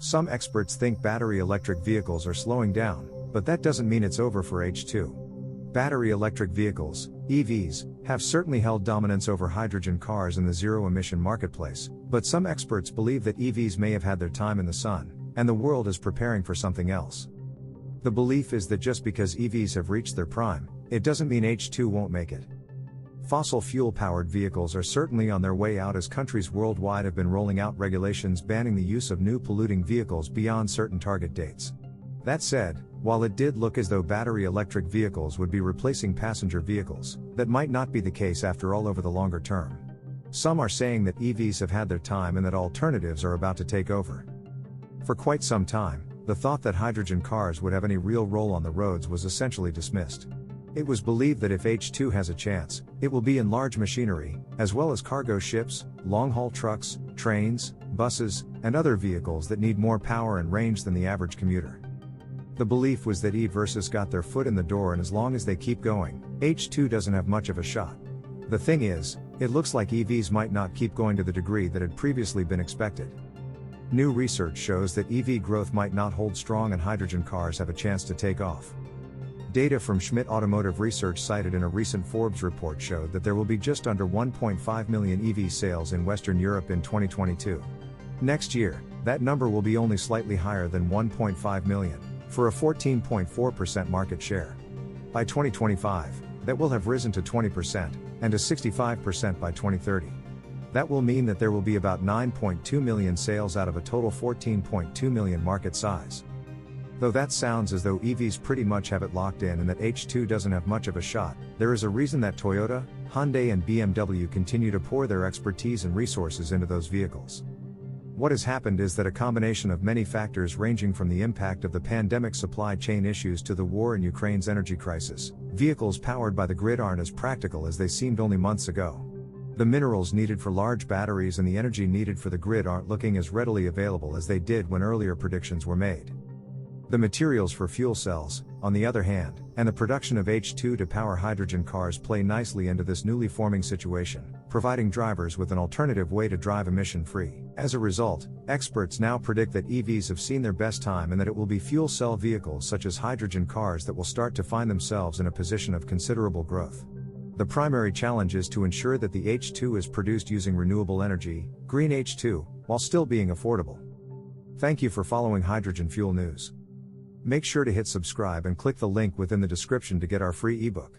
Some experts think battery electric vehicles are slowing down, but that doesn't mean it's over for H2. Battery electric vehicles, EVs, have certainly held dominance over hydrogen cars in the zero-emission marketplace, but some experts believe that EVs may have had their time in the sun, and the world is preparing for something else. The belief is that just because EVs have reached their prime, it doesn't mean H2 won't make it. Fossil fuel-powered vehicles are certainly on their way out as countries worldwide have been rolling out regulations banning the use of new polluting vehicles beyond certain target dates. That said, while it did look as though battery electric vehicles would be replacing passenger vehicles, that might not be the case after all over the longer term. Some are saying that EVs have had their time and that alternatives are about to take over. For quite some time, the thought that hydrogen cars would have any real role on the roads was essentially dismissed. It was believed that if H2 has a chance, it will be in large machinery, as well as cargo ships, long-haul trucks, trains, buses, and other vehicles that need more power and range than the average commuter. The belief was that EVs got their foot in the door, and as long as they keep going, H2 doesn't have much of a shot. The thing is, it looks like EVs might not keep going to the degree that had previously been expected. New research shows that EV growth might not hold strong and hydrogen cars have a chance to take off. Data from Schmidt Automotive Research cited in a recent Forbes report showed that there will be just under 1.5 million EV sales in Western Europe in 2022. Next year, that number will be only slightly higher than 1.5 million, for a 14.4% market share. By 2025, that will have risen to 20%, and to 65% by 2030. That will mean that there will be about 9.2 million sales out of a total 14.2 million market size. Though that sounds as though EVs pretty much have it locked in and that H2 doesn't have much of a shot, there is a reason that Toyota, Hyundai and BMW continue to pour their expertise and resources into those vehicles. What has happened is that a combination of many factors ranging from the impact of the pandemic supply chain issues to the war in Ukraine's energy crisis, vehicles powered by the grid aren't as practical as they seemed only months ago. The minerals needed for large batteries and the energy needed for the grid aren't looking as readily available as they did when earlier predictions were made. The materials for fuel cells, on the other hand, and the production of H2 to power hydrogen cars play nicely into this newly forming situation, providing drivers with an alternative way to drive emission-free. As a result, experts now predict that EVs have seen their best time and that it will be fuel cell vehicles such as hydrogen cars that will start to find themselves in a position of considerable growth. The primary challenge is to ensure that the H2 is produced using renewable energy, green H2, while still being affordable. Thank you for following Hydrogen Fuel News. Make sure to hit subscribe and click the link within the description to get our free ebook.